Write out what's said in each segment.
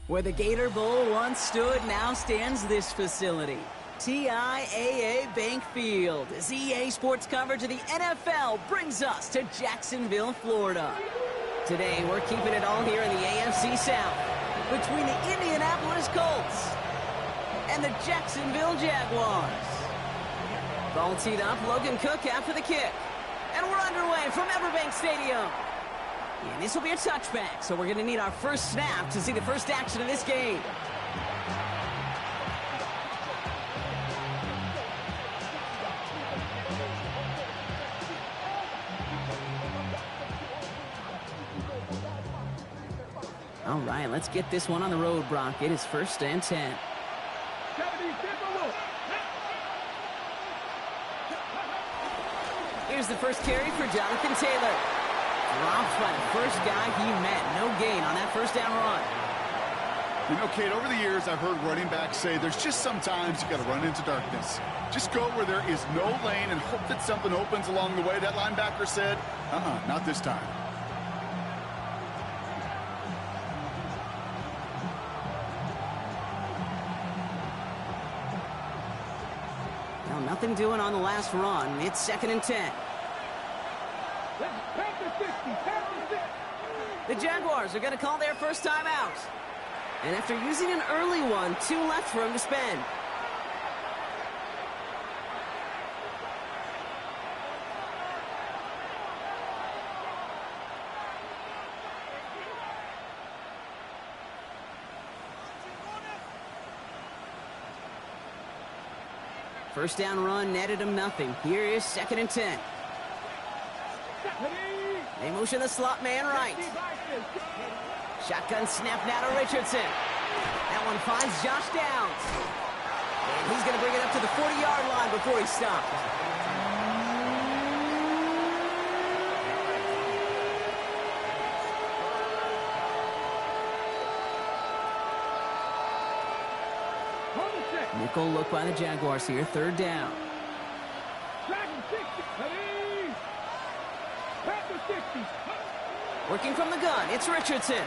Where the Gator Bowl once stood, now stands this facility. TIAA Bank Field, as EA Sports coverage of the NFL brings us to Jacksonville, Florida. Today, we're keeping it all here in the AFC South, between the Indianapolis Colts and the Jacksonville Jaguars. Ball teed up, Logan Cook after the kick. And we're underway from Everbank Stadium. And this will be a touchback, so we're going to need our first snap to see the first action of this game. All right, let's get this one on the road, Brock. It is 1st and 10. Here's the first carry for Jonathan Taylor. Dropped by the first guy he met. No gain on that first down run. You know, Kate, over the years, I've heard running backs say there's just sometimes you got to run into darkness. Just go where there is no lane and hope that something opens along the way. That linebacker said, not this time. Now, nothing doing on the last run. It's 2nd and 10. The Jaguars are going to call their first time out. And after using an early one, 2 left for him to spend. First down run netted him nothing. Here is 2nd and 10. They motion the slot man right. Shotgun snap now to Richardson. That one finds Josh Downs. And he's going to bring it up to the 40-yard line before he's stopped. Nickel look by the Jaguars here. 3rd down. Working from the gun, it's Richardson.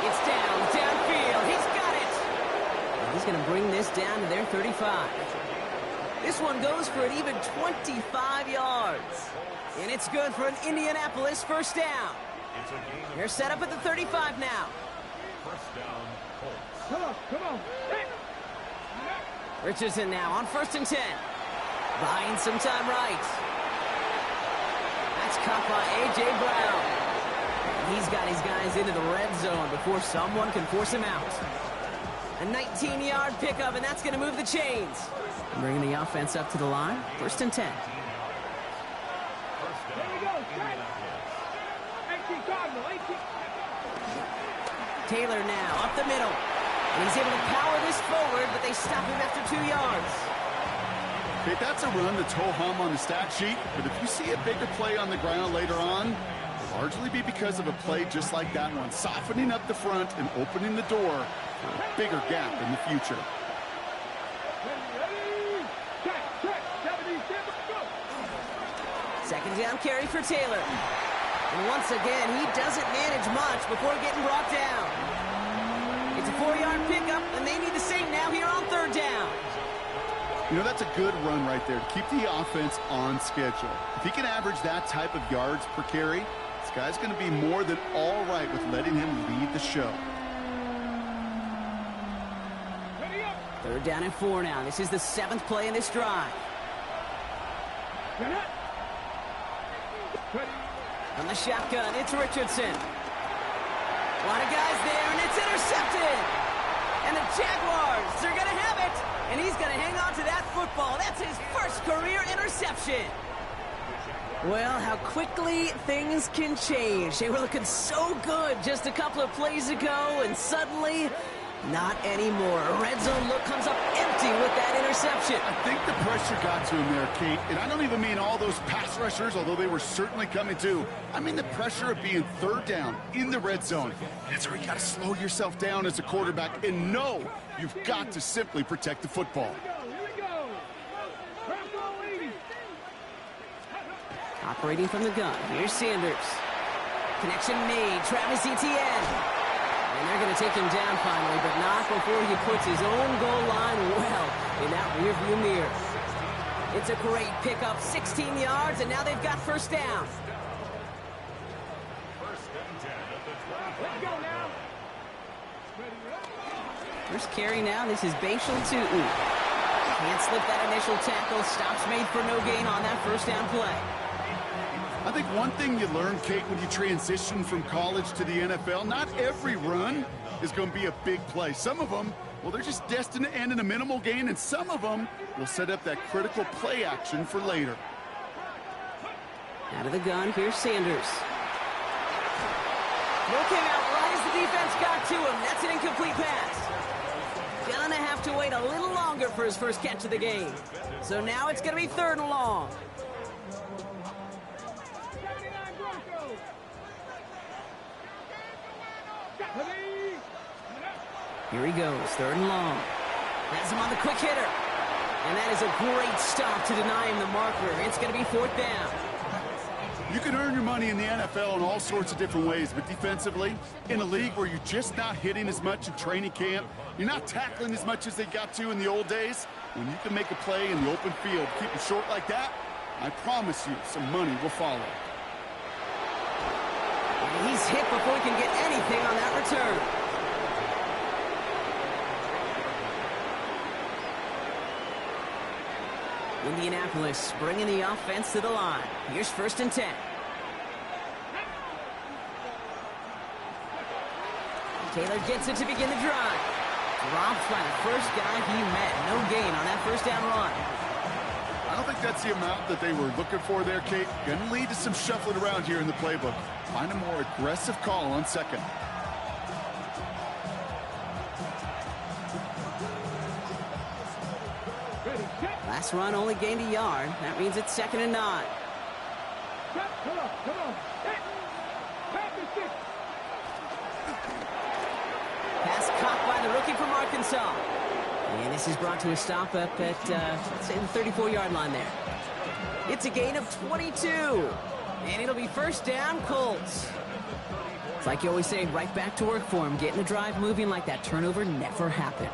It's downfield. He's got it. And he's going to bring this down to their 35. This one goes for an even 25 yards. And it's good for an Indianapolis first down. They're set up at the 35 now. First down, Colts. Come on. Hey. Richardson now on 1st and 10. Buying some time right. That's caught by A.J. Brown. And he's got his guys into the red zone before someone can force him out. A 19-yard pickup, and that's going to move the chains. Bringing the offense up to the line. 1st and 10. There we go. 18 Cardinal, 18. Taylor now up the middle. And he's able to power this forward, but they stop him after 2 yards. Okay, that's a run that's ho-hum on the stat sheet, but if you see a bigger play on the ground later on, it'll largely be because of a play just like that one, softening up the front and opening the door for a bigger gap in the future. Second down carry for Taylor. And once again, he doesn't manage much before getting brought down. It's a 4-yard pickup, and they need the same now here on 3rd down. You know, that's a good run right there to keep the offense on schedule. If he can average that type of yards per carry, this guy's going to be more than all right with letting him lead the show. 3rd down and 4 now. This is the 7th play in this drive. On the shotgun, it's Richardson. A lot of guys there, and it's intercepted. And the Jaguars are going to have it. And he's going to hang on to that football. That's his first career interception. Well, how quickly things can change. They were looking so good just a couple of plays ago, and suddenly, not anymore. A red zone look comes up empty with that interception. I think the pressure got to him there, Kate. And I don't even mean all those pass rushers, although they were certainly coming too. I mean the pressure of being 3rd down in the red zone. That's where you got to slow yourself down as a quarterback and know you've got to simply protect the football. Operating from the gun, here's Sanders. Connection made, Travis Etienne. And they're going to take him down finally, but not before he puts his own goal line well in that rearview mirror. It's a great pickup, 16 yards, and now they've got first down. Let's go now. First carry now, this is Bashal Tootin. Can't slip that initial tackle. Stops made for no gain on that first down play. I think one thing you learn, Kate, when you transition from college to the NFL, not every run is going to be a big play. Some of them, well, they're just destined to end in a minimal gain, and some of them will set up that critical play action for later. Out of the gun, here's Sanders. No came out right as the defense got to him. That's an incomplete pass. Gonna have to wait a little longer for his first catch of the game. So now it's going to be 3rd and long. Here he goes, 3rd and long. Has him on the quick hitter. And that is a great stop to deny him the marker. It's going to be 4th down. You can earn your money in the NFL in all sorts of different ways, but defensively, in a league where you're just not hitting as much in training camp, you're not tackling as much as they got to in the old days, when you can make a play in the open field, keep them short like that, I promise you some money will follow. And he's hit before he can get anything on that return. Indianapolis bringing the offense to the line. Here's 1st and 10. Taylor gets it to begin the drive. Drops by the first guy he met. No gain on that first down run. I don't think that's the amount that they were looking for there, Kate. Going to lead to some shuffling around here in the playbook. Find a more aggressive call on 2nd. Last run only gained a yard. That means it's 2nd and 9. Come on, come on. Pass caught by the rookie from Arkansas. And this is brought to a stop up at, let's say, the 34-yard line there. It's a gain of 22. And it'll be 1st down, Colts. It's like you always say, right back to work for him. Getting the drive moving like that turnover never happened.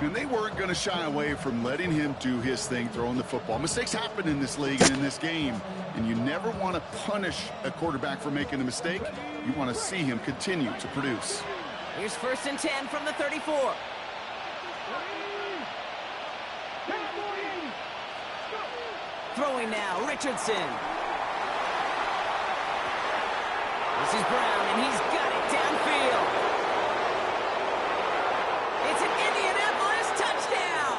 And they weren't going to shy away from letting him do his thing, throwing the football. Mistakes happen in this league and in this game. And you never want to punish a quarterback for making a mistake. You want to see him continue to produce. Here's 1st and 10 from the 34. Throwing now, Richardson. This is Brown, and he's got it downfield. It's an Indianapolis touchdown.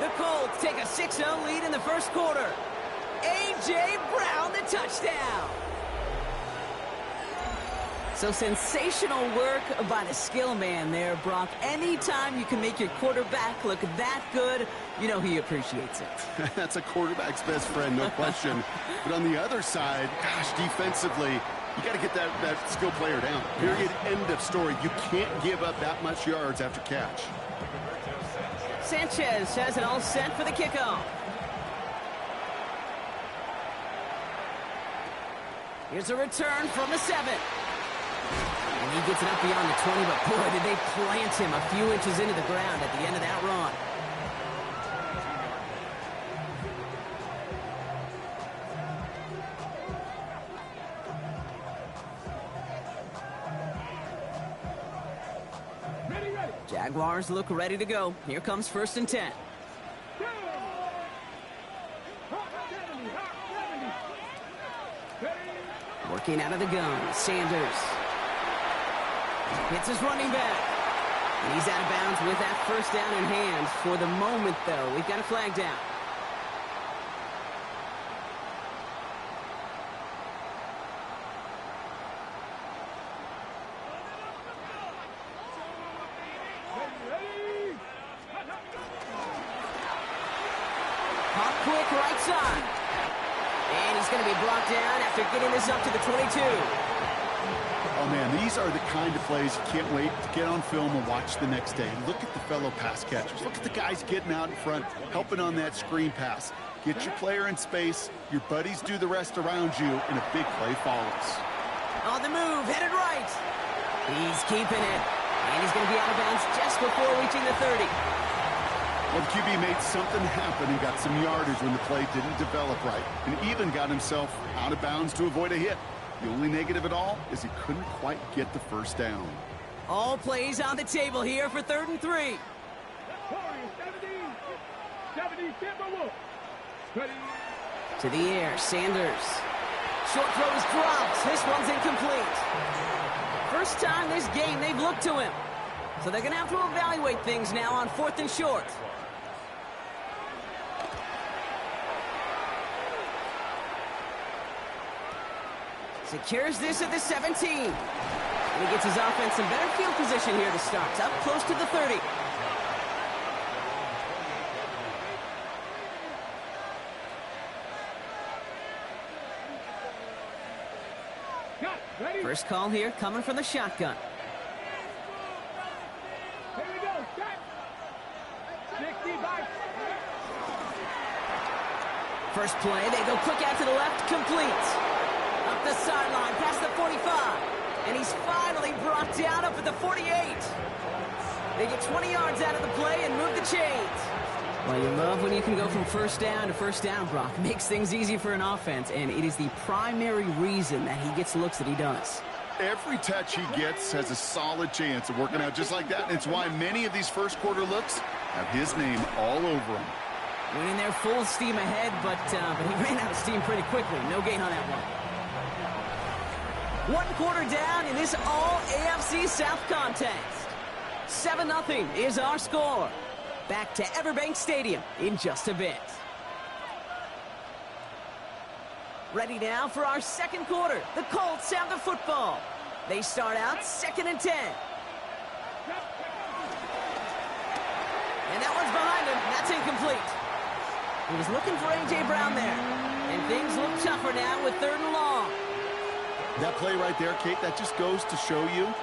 The Colts take a 6-0 lead in the 1st quarter. A.J. Brown, the touchdown. So sensational work by the skill man there, Brock. Anytime you can make your quarterback look that good, you know he appreciates it. That's a quarterback's best friend, no question. But on the other side, gosh, defensively, you got to get that skill player down. Period, end of story. You can't give up that much yards after catch. Sanchez has it all set for the kickoff. Here's a return from the 7. And he gets it up beyond the 20, but boy, did they plant him a few inches into the ground at the end of that run. Jaguars look ready to go. Here comes 1st and 10. Working out of the gun, Sanders. Hits his running back. And he's out of bounds with that 1st down in hand. For the moment, though, we've got a flag down. Pop quick right side. And he's going to be brought down after getting this up to the 22. Oh, man, these are the kind of plays you can't wait to get on film and watch the next day. Look at the fellow pass catchers. Look at the guys getting out in front, helping on that screen pass. Get your player in space, your buddies do the rest around you, and a big play follows. On the move, headed right. He's keeping it. And he's going to be out of bounds just before reaching the 30. Well, the QB made something happen and got some yardage when the play didn't develop right, and even got himself out of bounds to avoid a hit. The only negative at all is he couldn't quite get the first down. All plays on the table here for 3rd and 3. 70, to the air, Sanders. Short throw is dropped. This one's incomplete. First time this game they've looked to him. So they're going to have to evaluate things now on 4th and short. Secures this at the 17. And he gets his offense in better field position here to start. Up close to the 30. First call here coming from the shotgun. Here we go. Set. 65. First play, they go quick out to the left, complete. Up the sideline, past the 45. And he's finally brought down up at the 48. They get 20 yards out of the play and move the chains. Well, you love when you can go from first down to first down, Brock. Makes things easy for an offense, and it is the primary reason that he gets looks that he does. Every touch he gets has a solid chance of working out just like that, and it's why many of these first quarter looks have his name all over them. Went in there full steam ahead, but he ran out of steam pretty quickly. No gain on that one. 1 quarter down in this all-AFC South contest. 7-0 is our score. Back to Everbank Stadium in just a bit. Ready now for our second quarter. The Colts have the football. They start out 2nd and 10. And that one's behind him. That's incomplete. He was looking for A.J. Brown there. And things look tougher now with 3rd and long. That play right there, Kate, that just goes to show you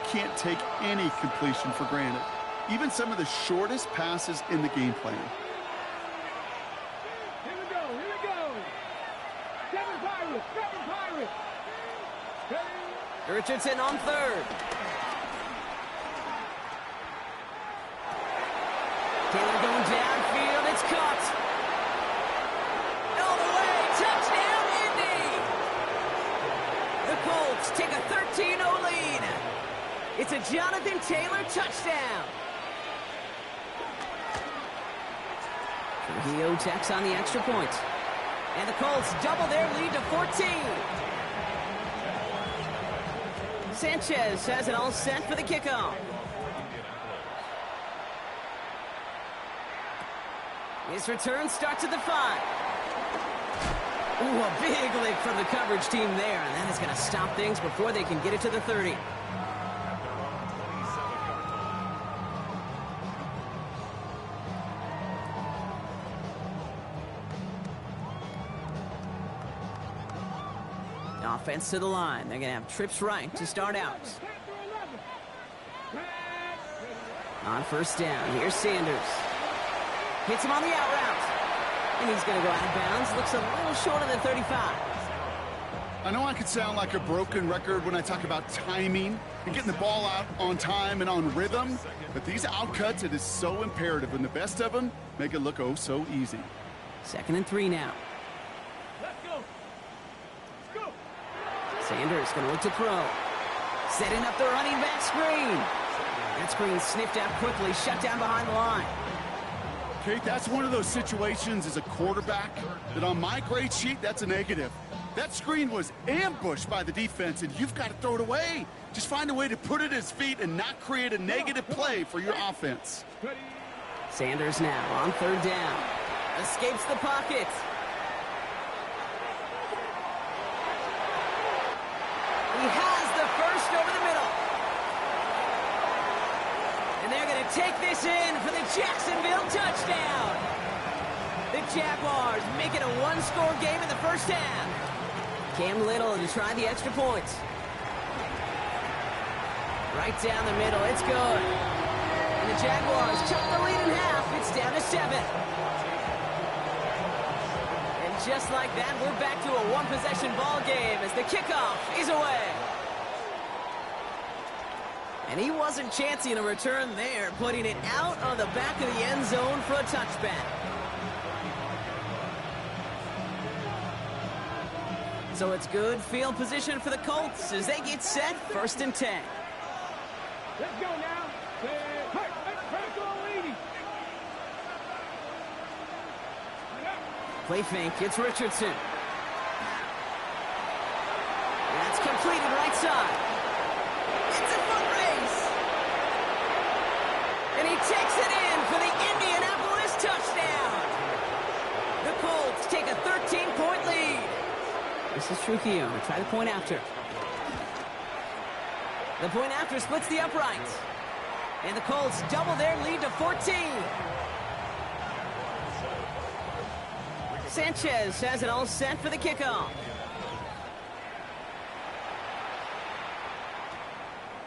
can't take any completion for granted. Even some of the shortest passes in the game plan. Here we go. Here we go. 7 Pirates. 7 Pirates. Richardson on 3rd. Taylor going downfield. It's caught. All the way. Touchdown, Indy. The Colts take a 13-0 lead. It's a Jonathan Taylor touchdown. Trujillo checks on the extra point. And the Colts double their lead to 14. Sanchez has it all set for the kickoff. His return starts at the 5. Ooh, a big lick from the coverage team there, and that is going to stop things before they can get it to the 30. Offense to the line. They're going to have trips right to start out. On first down, here's Sanders. Hits him on the out route. And he's going to go out of bounds. Looks a little short of the 35. I know I could sound like a broken record when I talk about timing and getting the ball out on time and on rhythm, but these outcuts, it is so imperative, and the best of them make it look oh so easy. 2nd and 3 now. Sanders going to look to throw. Setting up the running back screen. That screen sniffed out quickly, shut down behind the line. Kate, that's one of those situations as a quarterback that on my grade sheet, that's a negative. That screen was ambushed by the defense, and you've got to throw it away. Just find a way to put it at his feet and not create a negative play for your offense. Sanders now on 3rd down. Escapes the pocket. He has the first over the middle. And they're going to take this in for the Jacksonville touchdown. The Jaguars make it a 1-score game in the first half. Cam Little to try the extra point. Right down the middle. It's good. And the Jaguars chop the lead in half. It's down to 7. Just like that, we're back to a 1-possession ball game as the kickoff is away. And he wasn't chancing a return there, putting it out on the back of the end zone for a touchback. So it's good field position for the Colts as they get set, 1st and 10. Let's go now. Play fake, it's Richardson. That's completed right side. It's a foot race. And he takes it in for the Indianapolis touchdown. The Colts take a 13-point lead. This is Trujillo to try the point after. The point after splits the uprights. And the Colts double their lead to 14. Sanchez has it all set for the kickoff.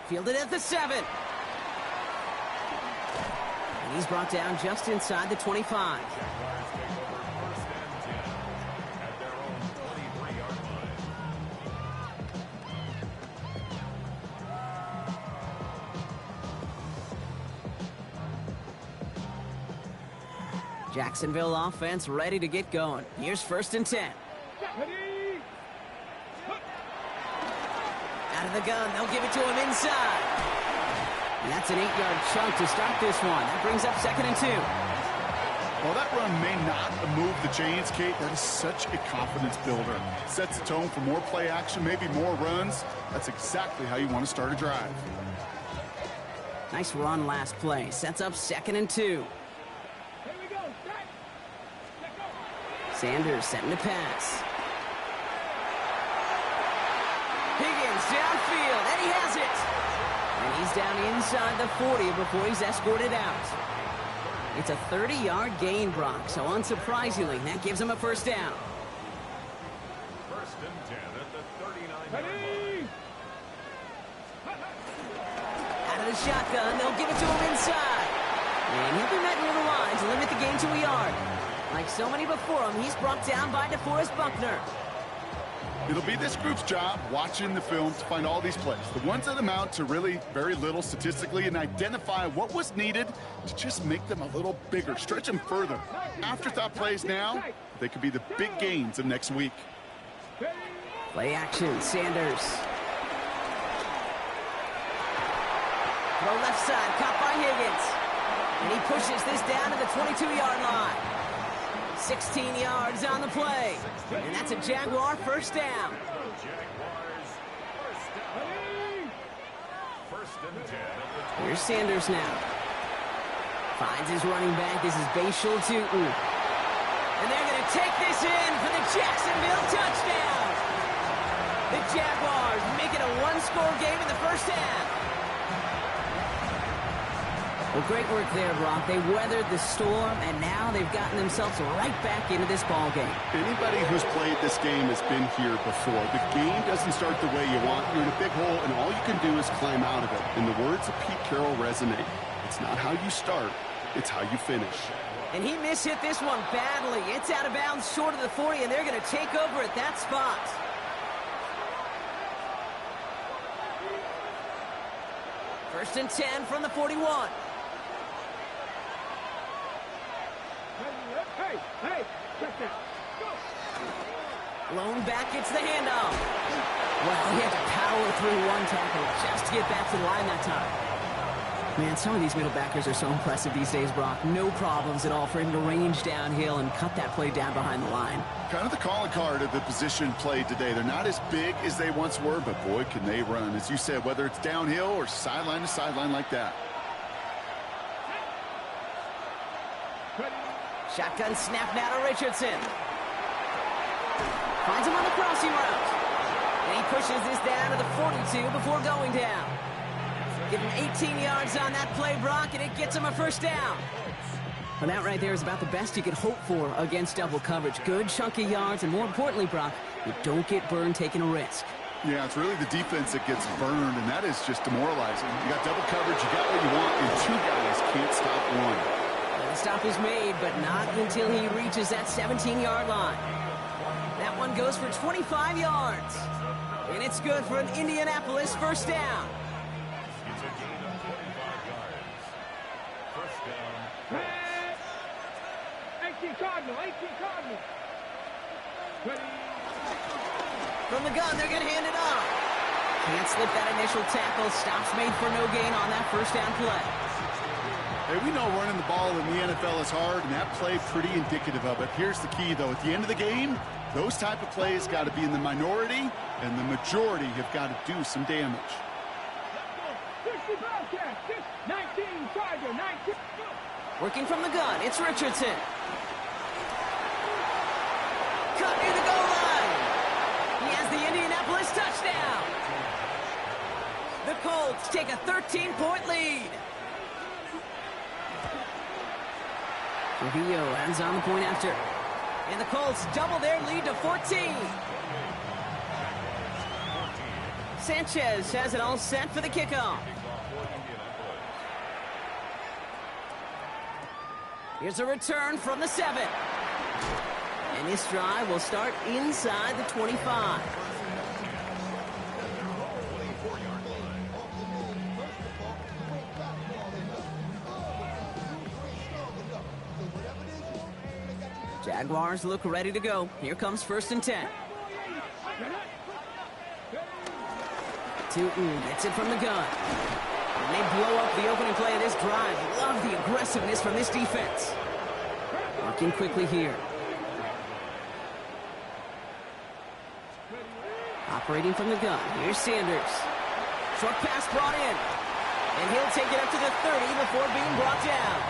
Fielded at the 7. And he's brought down just inside the 25. Jacksonville offense ready to get going. Here's 1st and 10. Out of the gun, they'll give it to him inside. And that's an 8-yard chunk to start this one. That brings up 2nd and 2. Well, that run may not move the chains, Kate. That is such a confidence builder. Sets the tone for more play action, maybe more runs. That's exactly how you want to start a drive. Nice run last play. Sets up 2nd and 2. Sanders setting to pass. Higgins downfield, and he has it. And he's down inside the 40 before he's escorted out. It's a 30-yard gain, Brock, so unsurprisingly, that gives him a 1st down. 1st and 10 at the 39-yard line. Out of the shotgun, they'll give it to him inside. And he'll be met near the line to limit the gain to a yard. Like so many before him, he's brought down by DeForest Buckner. It'll be this group's job watching the film to find all these plays, the ones that amount to really very little statistically, and identify what was needed to just make them a little bigger, stretch them further. Afterthought plays now, they could be the big gains of next week. Play action, Sanders. Throw left side, caught by Higgins. And he pushes this down to the 22-yard line. 16 yards on the play. And that's a Jaguar 1st down. Jaguars, 1st and 10. Here's Sanders now. Finds his running back. This is Bashal Tootin. And they're going to take this in for the Jacksonville touchdown. The Jaguars make it a 1-score game in the 1st half. Well, great work there, Brock. They weathered the storm, and now they've gotten themselves right back into this ball game. Anybody who's played this game has been here before. The game doesn't start the way you want. You're in a big hole, and all you can do is climb out of it. And the words of Pete Carroll resonate. It's not how you start, it's how you finish. And he mishit this one badly. It's out of bounds short of the 40, and they're going to take over at that spot. First and 10 from the 41. Hey, check that. Go. Blown back, it's the handoff. Well, he had to power through one tackle just to get back to the line that time. Man, some of these middle backers are so impressive these days, Brock. No problems at all for him to range downhill and cut that play down behind the line. Kind of the calling card of the position played today. They're not as big as they once were, but boy, can they run. As you said, whether it's downhill or sideline to sideline like that. Shotgun snap now to Richardson. Finds him on the crossing route. And he pushes this down to the 42 before going down. Give him 18 yards on that play, Brock, and it gets him a 1st down. Well, that right there is about the best you could hope for against double coverage. Good chunky yards, and more importantly, Brock, you don't get burned taking a risk. Yeah, it's really the defense that gets burned, and that is just demoralizing. You got double coverage, you got what you want, and 2 guys can't stop one. The stop is made, but not until he reaches that 17-yard line. That one goes for 25 yards. And it's good for an Indianapolis 1st down. It's a gain Hey, 18 Cardinal, 18 Cardinal. Ready. From the gun, they're going to hand it off. Can't slip that initial tackle. Stops made for no gain on that first down play. Hey, we know running the ball in the NFL is hard, and that play pretty indicative of it. Here's the key, though. At the end of the game, those type of plays got to be in the minority, and the majority have got to do some damage. 60 Bobcats, 19 Tiger, 19. Working from the gun, it's Richardson. Cut near the goal line. He has the Indianapolis touchdown. The Colts take a 13-point lead. Trujillo ends on the point after. And the Colts double their lead to 14. Sanchez has it all set for the kickoff. Here's a return from the 7. And this drive will start inside the 25. Jaguars look ready to go. Here comes 1st and 10. Tootin gets it from the gun. And they blow up the opening play of this drive. Love the aggressiveness from this defense. Working quickly here. Operating from the gun. Here's Sanders. Short pass brought in. And he'll take it up to the 30 before being brought down.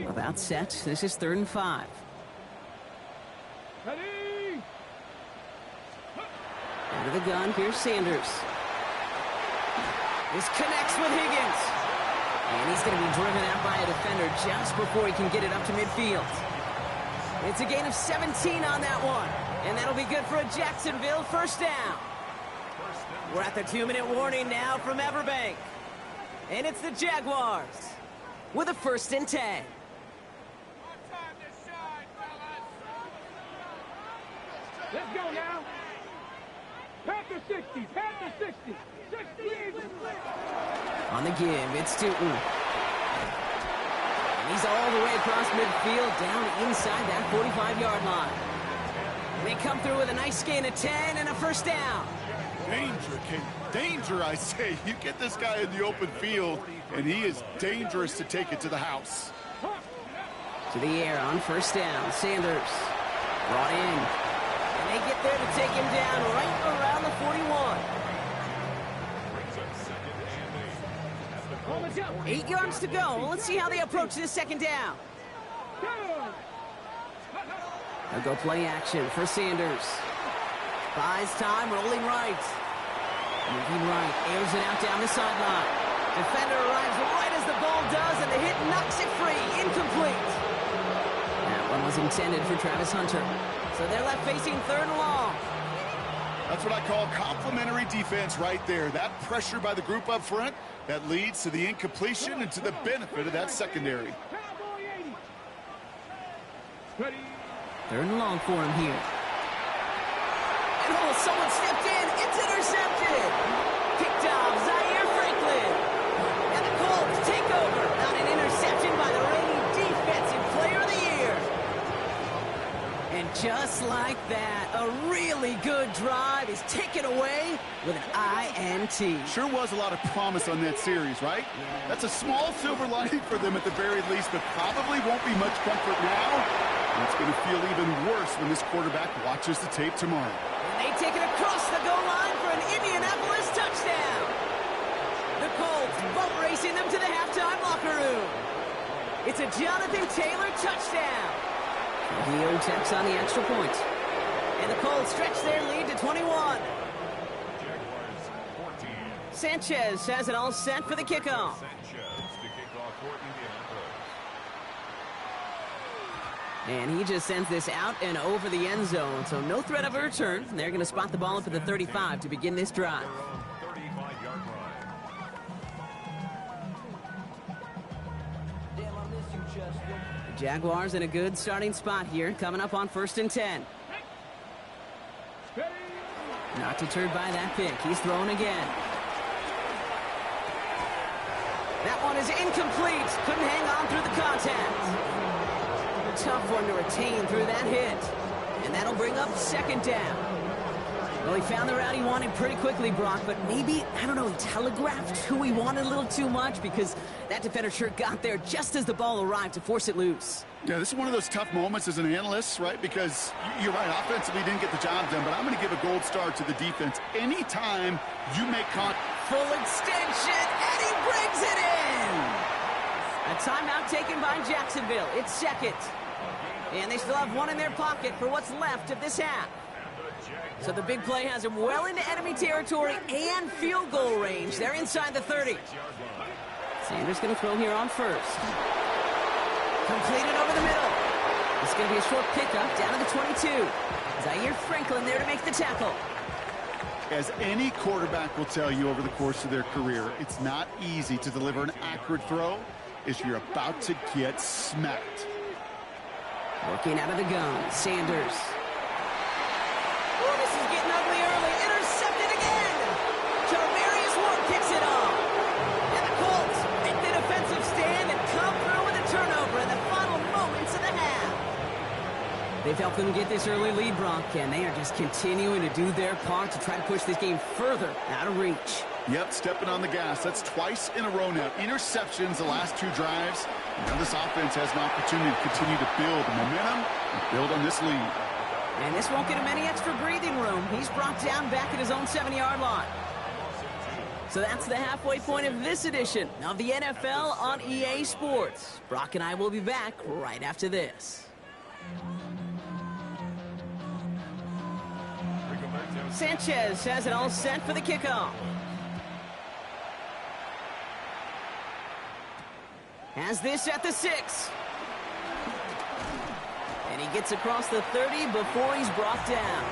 About set. This is 3rd and 5. Ready. Out of the gun, here's Sanders. This connects with Higgins. And he's going to be driven out by a defender just before he can get it up to midfield. It's a gain of 17 on that one. And that'll be good for a Jacksonville first down. We're at the 2-minute warning now from Everbank. And it's the Jaguars with a 1st and 10. Let's go now. Panther 60, Panther 60. 60. On the give, it's Tootin. And he's all the way across midfield, down inside that 45-yard line. And they come through with a nice gain of 10 and a first down. Danger, Kate. Danger, I say. You get this guy in the open field, and he is dangerous to take it to the house. To the air on first down. Sanders brought in. And they get there to take him down right around the 41. 8 yards to go. Let's see how they approach this 2nd down. They'll go play action for Sanders. Buys time, rolling right. Moving right, airs it out down the sideline. Defender arrives right as the ball does, and the hit knocks it free. Incomplete. That one was intended for Travis Hunter. So they're left facing 3rd and long. That's what I call complimentary defense right there. That pressure by the group up front, that leads to the incompletion and to the benefit of that secondary. 3rd and long for him here. And oh, someone stepped in. It's intercepted. Picked off Zaire Franklin. And the Colts take over on an interception by the reigning Defensive Player of the Year. And just like that, a really good drive is taken away with an INT. Sure was a lot of promise on that series, right? Yeah. That's a small silver lining for them at the very least, but probably won't be much comfort now. And it's going to feel even worse when this quarterback watches the tape tomorrow. And they take it across the goal line for an Indianapolis touchdown. The Colts boat racing them to the halftime locker room. It's a Jonathan Taylor touchdown. Gio takes on the extra point. And the Colts stretch their lead to 21. Jaguars 14. Sanchez has it all set for the kickoff. Sanchez to kick off for Indianapolis. And he just sends this out and over the end zone, so no threat of a return. They're going to spot the ball up at the 35 to begin this drive. Their own 35-yard line. The Jaguars in a good starting spot here, coming up on 1st and 10. Not deterred by that pick. He's throwing again. That one is incomplete. Couldn't hang on through the contact. Tough one to retain through that hit. And that'll bring up 2nd down. Well, he found the route he wanted pretty quickly, Brock, but maybe, I don't know, he telegraphed who he wanted a little too much because that defender sure got there just as the ball arrived to force it loose. Yeah, this is one of those tough moments as an analyst, right? Because you're right, offensively didn't get the job done, but I'm going to give a gold star to the defense. Anytime you make full extension, and he brings it in! A timeout taken by Jacksonville. It's 2nd. And they still have one in their pocket for what's left of this half. So the big play has him well into enemy territory and field goal range. They're inside the 30. Sanders going to throw here on 1st. Completed over the middle. It's going to be a short pickup down to the 22. Zaire Franklin there to make the tackle. As any quarterback will tell you over the course of their career, it's not easy to deliver an accurate throw if you're about to get smacked. Working out of the gun, Sanders. Oh, this is getting ugly early. Intercepted again. Jarmarius Ward picks it off. And the Colts make the defensive stand and come through with a turnover in the final moments of the half. They've helped them get this early lead, Brock, and they are just continuing to do their part to try to push this game further out of reach. Yep, stepping on the gas. That's twice in a row now. Interceptions the last 2 drives. Now this offense has an opportunity to continue to build momentum and build on this lead. And this won't get him any extra breathing room. He's brought down back at his own 7-yard line. So that's the halfway point of this edition of the NFL on EA Sports. Brock and I will be back right after this. Sanchez has it all set for the kickoff. Has this at the 6. And he gets across the 30 before he's brought down.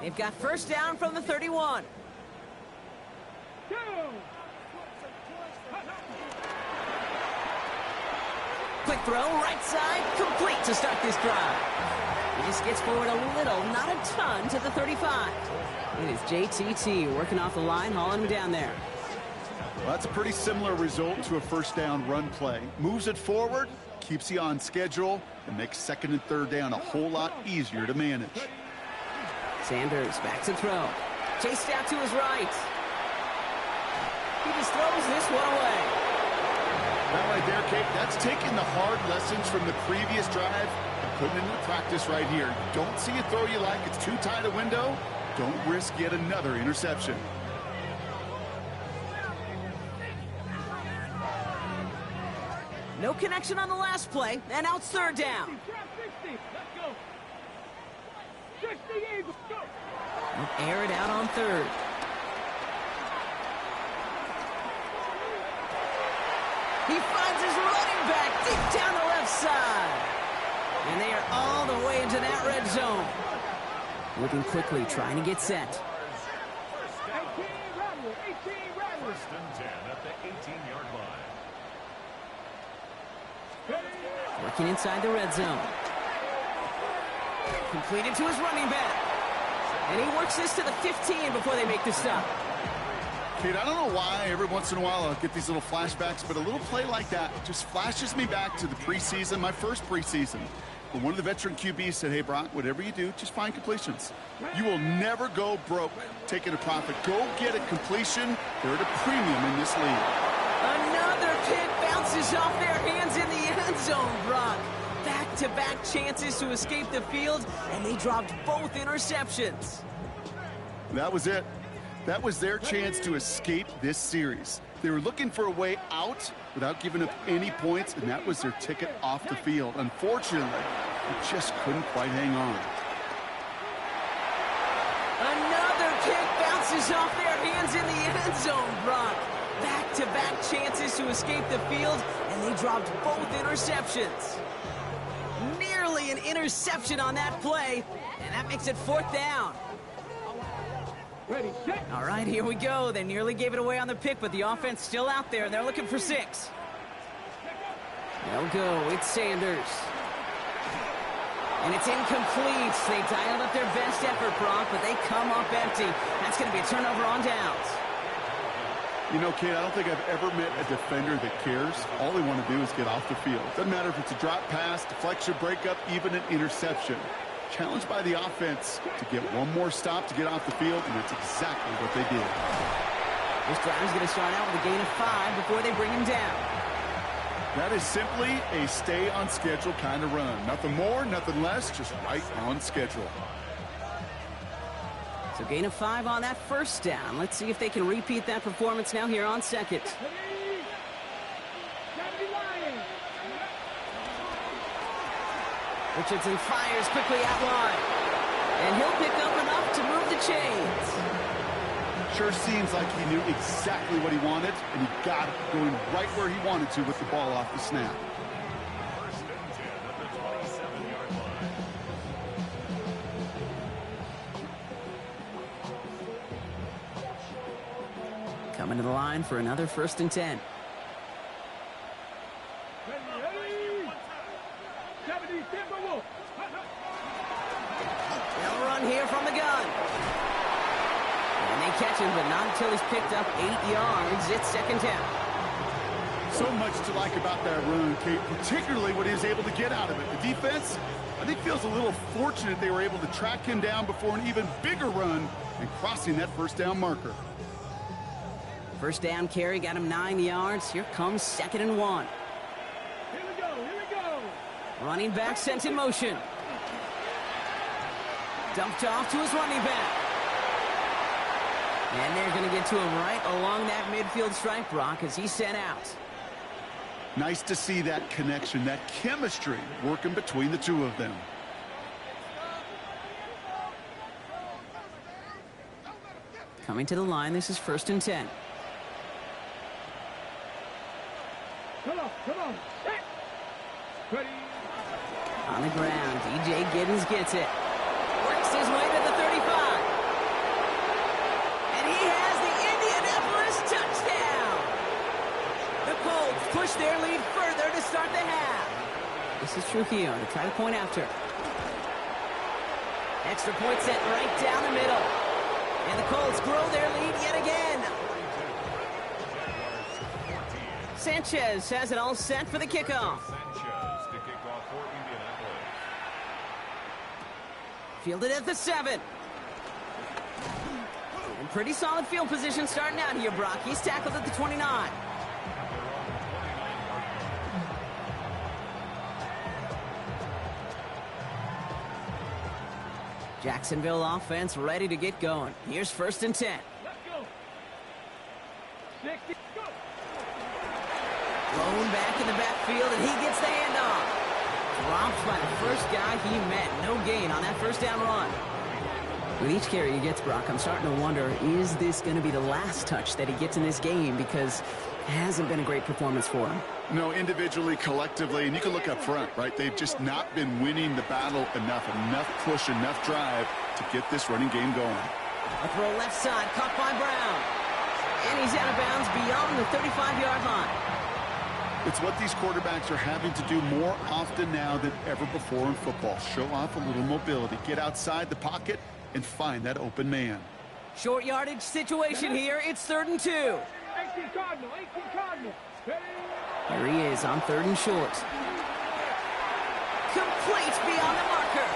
They've got 1st down from the 31. Quick throw, right side, complete to start this drive. He just gets forward a little, not a ton, to the 35. It is JTT working off the line, hauling him down there. Well, that's a pretty similar result to a 1st down run play. Moves it forward, keeps you on schedule, and makes 2nd and 3rd down a whole lot easier to manage. Sanders back to throw. Chased out to his right. He just throws this one away. That right there, Kate, that's taking the hard lessons from the previous drive and putting it into practice right here. Don't see a throw you like. It's too tight a window. Don't risk yet another interception. No connection on the last play, and now it's 3rd down. They'll air it out on 3rd. He finds his running back deep down the left side. And they are all the way into that red zone. Moving quickly, trying to get set. 18 rattle. 1st and 10 at the 18-yard line. Working inside the red zone. Completed to his running back. And he works this to the 15 before they make the stop. Kate, I don't know why every once in a while I'll get these little flashbacks, but a little play like that just flashes me back to the preseason, my first preseason. When one of the veteran QBs said, hey, Brock, whatever you do, just find completions. You will never go broke taking a profit. Go get a completion. They're at a premium in this league. Another kick bounces off their hands in the end zone, Brock. Back-to-back chances to escape the field, and they dropped both interceptions. That was it. That was their chance to escape this series. They were looking for a way out without giving up any points, and that was their ticket off the field. Unfortunately, they just couldn't quite hang on. Another kick bounces off their hands in the end zone, Brock. Back-to-back chances to escape the field, and they dropped both interceptions. only an interception on that play, and that makes it 4th down. Ready, set. All right, here we go. They nearly gave it away on the pick, but the offense still out there. They're looking for 6. They'll go. It's Sanders. And it's incomplete. They dialed up their best effort, Brock, but they come up empty. That's going to be a turnover on downs. You know, Kate, I don't think I've ever met a defender that cares. All they want to do is get off the field. Doesn't matter if it's a drop pass, deflection, breakup, even an interception. Challenged by the offense to get one more stop to get off the field, and that's exactly what they did. This drive is going to start out with a gain of 5 before they bring him down. That is simply a stay-on-schedule kind of run. Nothing more, nothing less, just right on schedule. So gain of 5 on that first down. Let's see if they can repeat that performance now here on second. Richardson fires quickly out wide. And he'll pick up enough to move the chains. Sure seems like he knew exactly what he wanted, and he got it going right where he wanted to with the ball off the snap. First and 10 at the 27-yard line. Coming to the line for another 1st and 10. They'll run here from the gun. And they catch him, but not until he's picked up 8 yards. It's 2nd down. So much to like about that run, Kate, particularly what he was able to get out of it. The defense, I think, feels a little fortunate they were able to track him down before an even bigger run and crossing that 1st down marker. First down carry got him 9 yards. Here comes 2nd and 1. Here we go, here we go. Running back sent in motion. Dumped off to his running back. And they're going to get to him right along that midfield stripe, Brock, as he's sent out. Nice to see that connection, that chemistry working between the two of them. Coming to the line, this is 1st and 10. Come on, come on. Set. Ready. On the ground, DJ Giddens gets it. Works his way to the 35. And he has the Indianapolis touchdown. The Colts push their lead further to start the half. This is Trujillo to try to point after. Extra point set right down the middle. And the Colts grow their lead yet again. Sanchez has it all set for the kickoff. Sanchez to kick off for Indianapolis. Fielded at the 7. And pretty solid field position starting out here, Brock. He's tackled at the 29. Jacksonville offense ready to get going. Here's 1st and 10. Let's go. 60, go. Thrown back in the backfield, and he gets the handoff. Dropped by the first guy he met. No gain on that 1st down run. With each carry he gets, Brock, I'm starting to wonder, is this going to be the last touch that he gets in this game? Because it hasn't been a great performance for him. No, individually, collectively, and you can look up front, right? They've just not been winning the battle enough push, enough drive to get this running game going. A throw left side, caught by Brown. And he's out of bounds beyond the 35-yard line. It's what these quarterbacks are having to do more often now than ever before in football. Show off a little mobility, get outside the pocket, and find that open man. Short yardage situation here. It's 3rd and 2. 18 Cardinal, 18 Cardinal. Ready. Here he is on 3rd and short. Complete beyond the marker.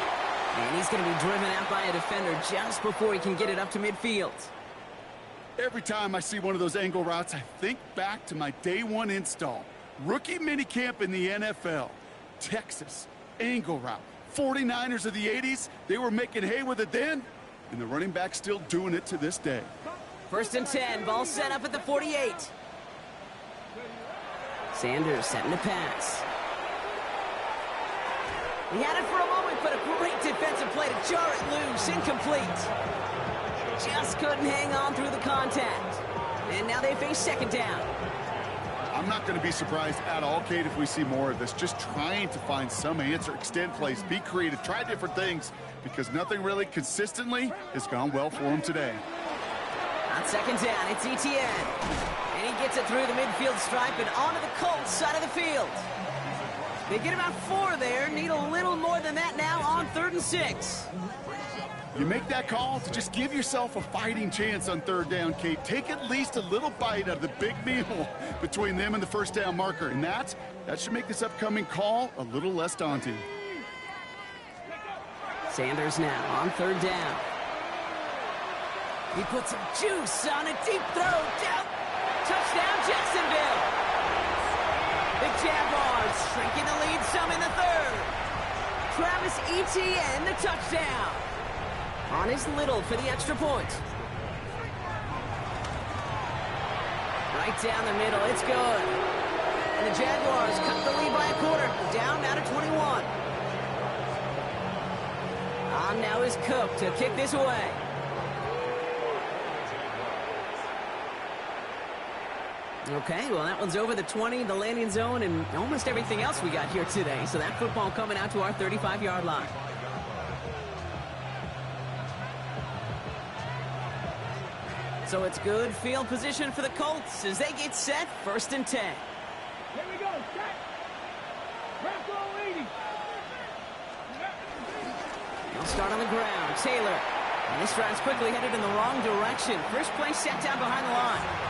And he's going to be driven out by a defender just before he can get it up to midfield. Every time I see one of those angle routes, I think back to my day 1 install. Rookie minicamp in the NFL. Texas, angle route. 49ers of the 80s, they were making hay with it then, and the running back's still doing it to this day. 1st and 10, ball set up at the 48. Sanders setting to pass. He had it for a moment, but a great defensive play to jar it loose. Incomplete. Just couldn't hang on through the contact. And now they face 2nd down. I'm not going to be surprised at all, Kate, if we see more of this. Just trying to find some answer, extend plays, be creative, try different things, because nothing really consistently has gone well for him today. On second down, it's Etienne. And he gets it through the midfield stripe and onto the Colts side of the field. They get about 4 there. Need a little more than that now on 3rd and 6. You make that call to just give yourself a fighting chance on 3rd down, Kate. Take at least a little bite out of the big meal between them and the first down marker. And that should make this upcoming call a little less daunting. Sanders now on 3rd down. He puts some juice on a deep throw. Down. Touchdown, Jacksonville. The Jaguars shrinking the lead some in the 3rd. Travis Etienne, the touchdown. On his little for the extra point. Right down the middle, it's good. And the Jaguars cut the lead by a quarter. Down now to 21. On now is Cook to kick this away. Okay, well, that one's over the 20, the landing zone, and almost everything else we got here today. So that football coming out to our 35-yard line. So it's good field position for the Colts as they get set, 1st and 10. Here we go, set. Bravo 80. He'll start on the ground. Taylor. And this drive's quickly headed in the wrong direction. First play set down behind the line.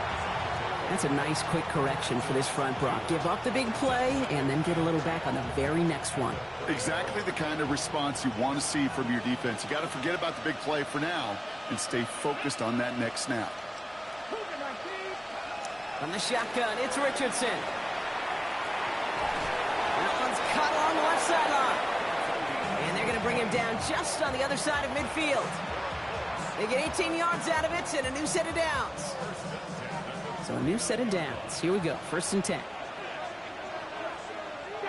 That's a nice quick correction for this front, Brock. Give up the big play and then get a little back on the very next one. Exactly the kind of response you want to see from your defense. You got to forget about the big play for now and stay focused on that next snap. From the shotgun, it's Richardson. That one's caught along the left sideline. And they're going to bring him down just on the other side of midfield. They get 18 yards out of it and a new set of downs. So a new set of downs. Here we go, 1st and 10.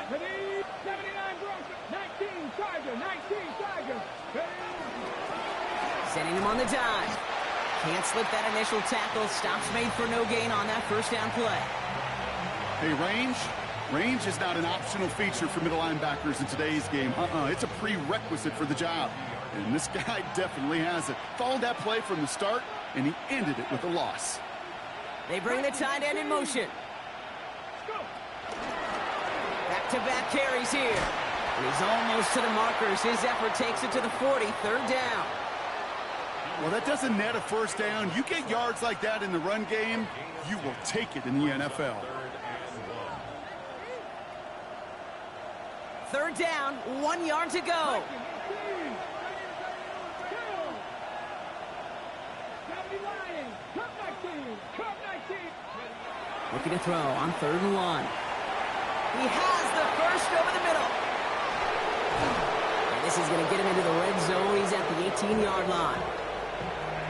79 Broncos, 19 Chargers, 19 Chargers. Sending him on the dive. Can't slip that initial tackle. Stops made for no gain on that first down play. Hey, range is not an optional feature for middle linebackers in today's game. It's a prerequisite for the job. And this guy definitely has it. Followed that play from the start, and he ended it with a loss. They bring the tight end in motion. Back-to-back carries here. And he's almost to the markers. His effort takes it to the 40, 3rd down. Well, that doesn't net a first down. You get yards like that in the run game, you will take it in the NFL. 3rd down, 1 yard to go. Looking to throw on 3rd and 1. He has the first over the middle. And this is going to get him into the red zone. He's at the 18-yard line.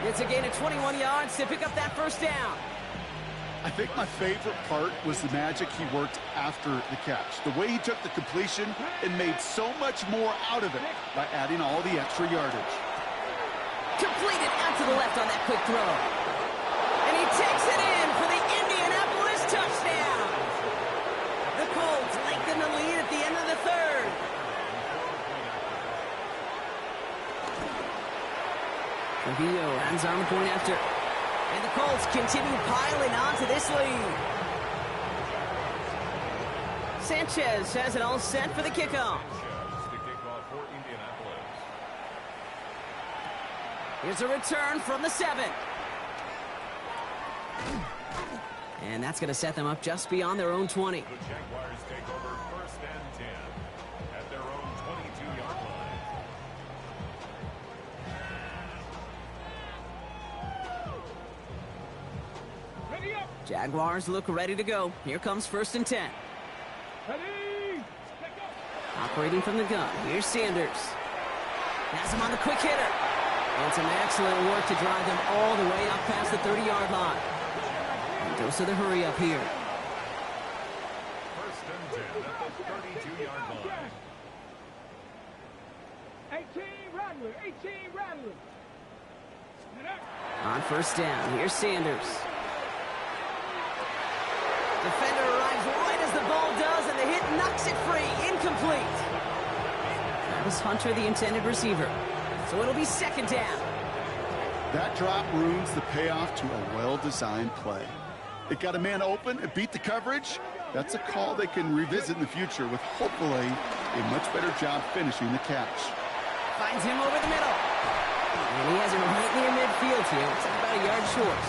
It's a gain of 21 yards to pick up that first down. I think my favorite part was the magic he worked after the catch. The way he took the completion and made so much more out of it by adding all the extra yardage. Completed out to the left on that quick throw. And he takes it in for the Indianapolis touchdown. The Colts lengthen the lead at the end of the 3rd. Trujillo ends on the point after. And the Colts continue piling on to this lead. Sanchez has it all set for the kickoff. Here's a return from the 7. And that's going to set them up just beyond their own 20. The Jaguars take over 1st and 10 at their own 22-yard line. Ready up. Jaguars look ready to go. Here comes 1st and 10. Ready. Operating from the gun. Here's Sanders. Has him on the quick hitter. And some excellent work to drive them all the way up past the 30-yard line. And dose of the hurry up here. 1st and 10 at the 32-yard line. 18 Rattler, 18 Rattler. On 1st down, here's Sanders. Defender arrives right as the ball does, and the hit knocks it free. Incomplete. That was Hunter, the intended receiver. So it'll be second down. That drop ruins the payoff to a well-designed play. It got a man open, it beat the coverage. That's a call they can revisit in the future with hopefully a much better job finishing the catch. Finds him over the middle. And he has him right near midfield here. It's about a yard short.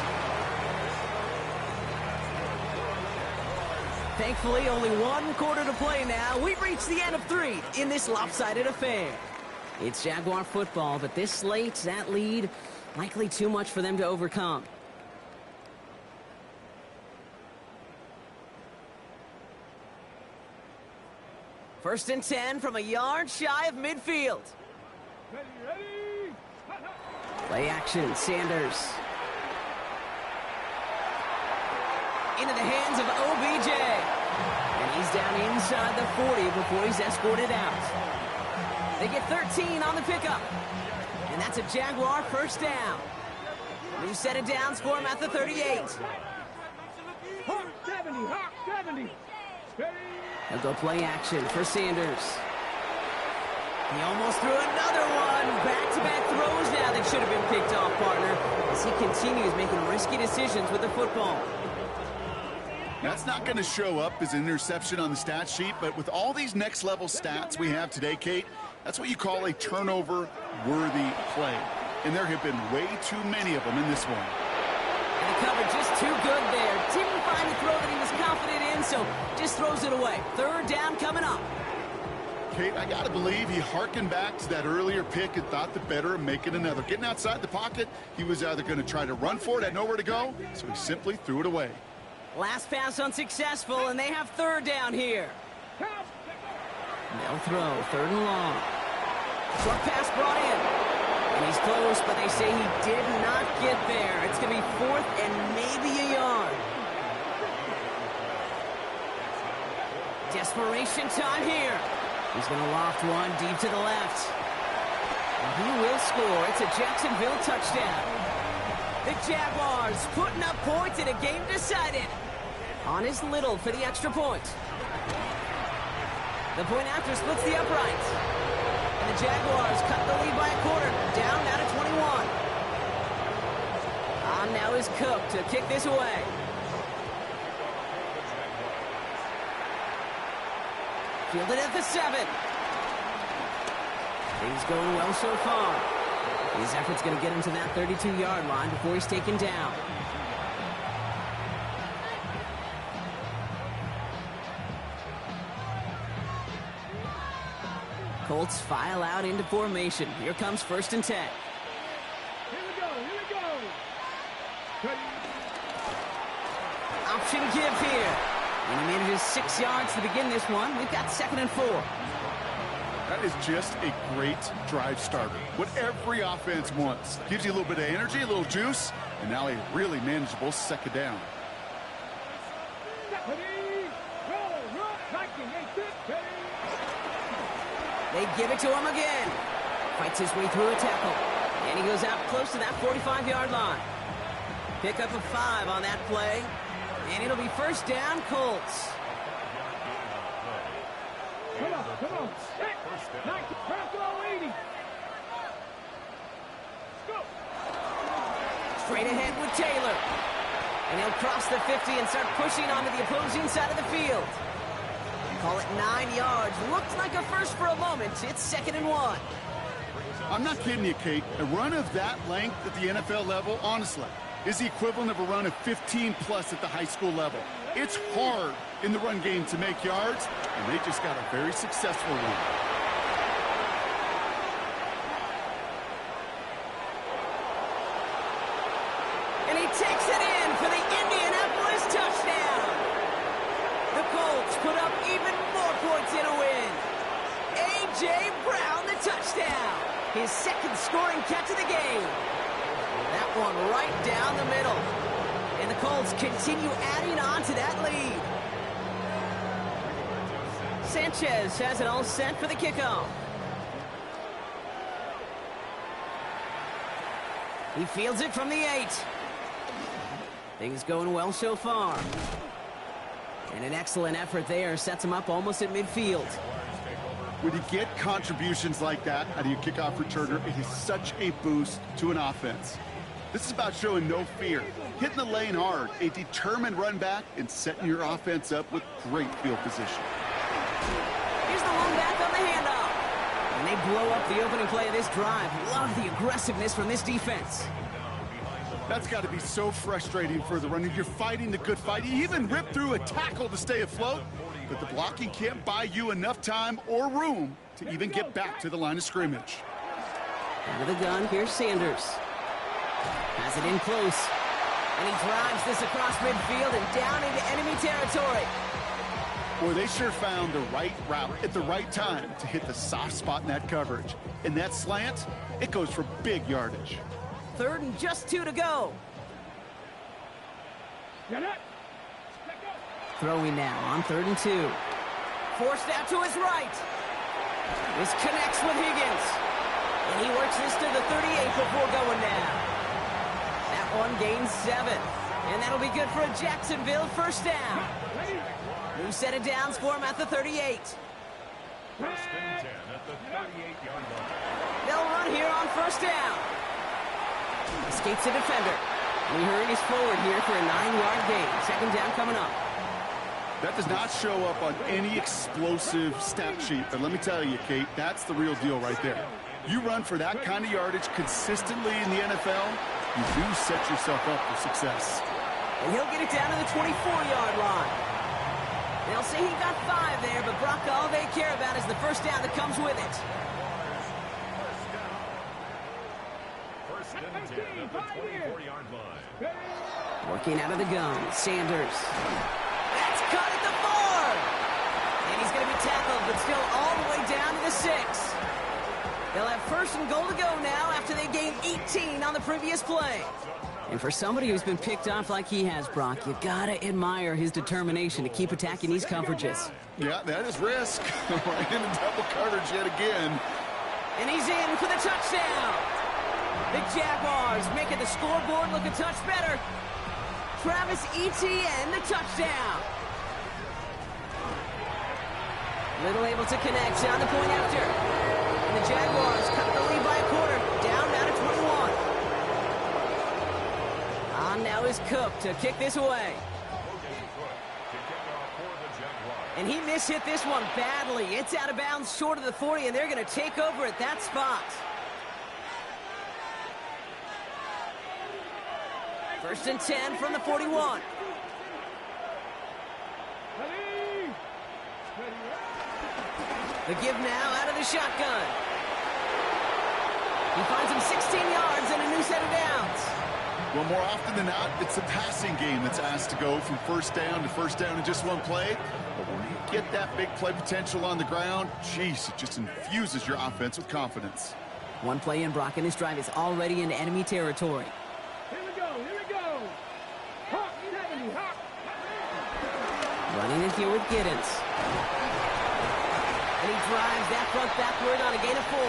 Thankfully, only 1 quarter to play now. We've reached the end of 3 in this lopsided affair. It's Jaguar football, but this late, that lead, likely too much for them to overcome. First and 10 from a yard shy of midfield. Ready. Play action, Sanders. Into the hands of OBJ. And he's down inside the 40 before he's escorted out. They get 13 on the pickup. And that's a Jaguar first down. New set of downs for him at the 38. Hawk 70, Hawk 70. Ready. He'll go play action for Sanders. He almost threw another one. Back-to-back throws now that should have been picked off, partner, as he continues making risky decisions with the football. That's not going to show up as an interception on the stat sheet, but with all these next-level stats we have today, Kate, that's what you call a turnover-worthy play. And there have been way too many of them in this one. And the cover just too good there. Didn't find the throw that he was confident in, so just throws it away. Third down coming up. Kate, I got to believe he hearkened back to that earlier pick and thought the better of making another. Getting outside the pocket, he was either going to try to run for it, had nowhere to go, so he simply threw it away. Last pass unsuccessful, and they have third down here. They'll throw, third and long. Short pass brought in. And he's close, but they say he did not get there. It's going to be fourth and maybe a yard. Desperation time here. He's going to loft one deep to the left. And he will score. It's a Jacksonville touchdown. The Jaguars putting up points in a game decided on his Little for the extra point. The point after splits the uprights. And the Jaguars cut the lead by a quarter, down now to 21. On now is Cook to kick this away. Fielded at the 7. Things going well so far. His effort's going to get him to that 32-yard line before he's taken down. Colts file out into formation. Here comes first and 10. Here we go, here we go. Ready. Option give here. And he manages 6 yards to begin this one. We've got second and 4. That is just a great drive starter. What every offense wants. Gives you a little bit of energy, a little juice, and now a really manageable second down. Ready. Roll, 1986. Ready. They give it to him again. Fights his way through a tackle. And he goes out close to that 45-yard line. Pick up a 5 on that play. And it'll be first down, Colts. Come on. 90, pass all 80. Go. Straight ahead with Taylor. And he'll cross the 50 and start pushing onto the opposing side of the field. Call it 9 yards. Looked like a first for a moment. It's second and 1. I'm not kidding you, Kate. A run of that length at the NFL level, honestly, is the equivalent of a run of 15-plus at the high school level. It's hard in the run game to make yards, and they just got a very successful run. And he takes it in for the Indianapolis touchdown. The Colts put up even more points in a win. A.J. Brown, the touchdown. His second scoring catch of the game. That one right down the middle. And the Colts continue adding on to that lead. Sanchez has it all set for the kickoff. He fields it from the 8. Things going well so far. And an excellent effort there sets him up almost at midfield. When you get contributions like that out of your kickoff returner, it is such a boost to an offense. This is about showing no fear, hitting the lane hard, a determined run back, and setting your offense up with great field position. Here's the one back on the handoff. And they blow up the opening play of this drive. Love the aggressiveness from this defense. That's got to be so frustrating for the runner. You're fighting the good fight. You even rip through a tackle to stay afloat, but the blocking can't buy you enough time or room to even get back to the line of scrimmage. Out of the gun, here's Sanders. Has it in close. And he drives this across midfield and down into enemy territory. Boy, they sure found the right route at the right time to hit the soft spot in that coverage. And that slant, it goes for big yardage. 3rd and just 2 to go. Throwing now on 3rd and 2. Forced out to his right. This connects with Higgins. And he works this to the 38 before going down. That one gains 7. And that'll be good for a Jacksonville first down. New set of downs for him at the 38. 1st and 10 at the 38-yard line. They'll run here on first down. Escapes the defender. And he hurries forward here for a 9-yard gain. 2nd down coming up. That does not show up on any explosive stat sheet, but let me tell you, Kate, that's the real deal right there. You run for that kind of yardage consistently in the NFL, you do set yourself up for success. And he'll get it down to the 24-yard line. They'll say he got 5 there, but Brock, all they care about is the first down that comes with it. 1st and 10 at the 24-yard line. Working out of the gun, Sanders. That's cut at the 4. And he's going to be tackled, but still all the way down to the 6. They'll have 1st and goal to go now after they gained 18 on the previous play. And for somebody who's been picked off like he has, Brock, you gotta admire his determination to keep attacking these coverages. Yeah, that is risk. Right into double coverage yet again. And he's in for the touchdown. The Jaguars making the scoreboard look a touch better. Travis Etienne, the touchdown. Little able to connect on the point after. And the Jaguars cut the lead by a quarter. Down now to 21. On now is Cook to kick this away. And he mishit this one badly. It's out of bounds short of the 40, and they're going to take over at that spot. 1st and 10 from the 41. The give now out of the shotgun. He finds him 16 yards and a new set of downs. Well, more often than not, it's the passing game that's asked to go from first down to first down in just one play. But when you get that big play potential on the ground, geez, it just infuses your offense with confidence. One play in, Brock, and this drive is already in enemy territory. Here we go, here we go. Hawk 70, Hawk. Running in here with Giddens. And he drives that front backward on a gain of 4.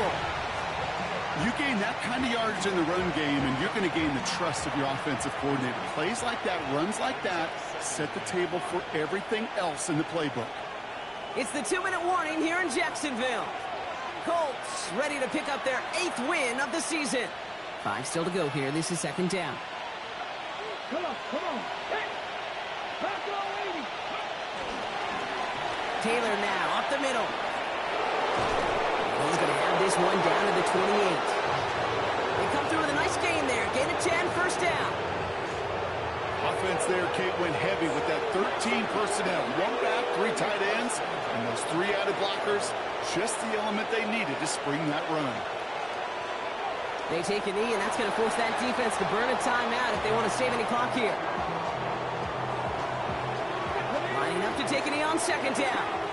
You gain that kind of yardage in the run game, and you're going to gain the trust of your offensive coordinator. Plays like that, runs like that, set the table for everything else in the playbook. It's the 2-minute warning here in Jacksonville. Colts ready to pick up their 8th win of the season. 5 still to go here. This is 2nd down. Come on, come on. Hey, back on, lady. Taylor now up the middle. He's going to have this one down to the 28. They come through with a nice gain there. Gain of 10, first down. Offense there, Kate, went heavy with that 13 personnel. 1 back, 3 tight ends, and those 3 added blockers. Just the element they needed to spring that run. They take a knee, and that's going to force that defense to burn a timeout if they want to save any clock here. Lining up to take a knee on 2nd down.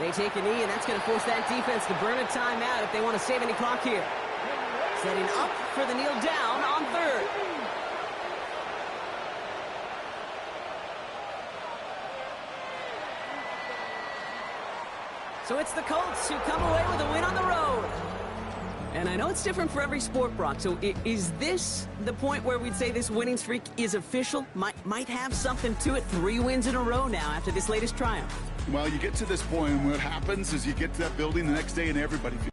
They take a knee, and that's going to force that defense to burn a timeout if they want to save any clock here. Setting up for the kneel down on 3rd. So it's the Colts who come away with a win on the road. And I know it's different for every sport, Brock, so is this the point where we'd say this winning streak is official? Might have something to it. 3 wins in a row now after this latest triumph. Well, you get to this point, and what happens is you get to that building the next day, and everybody feels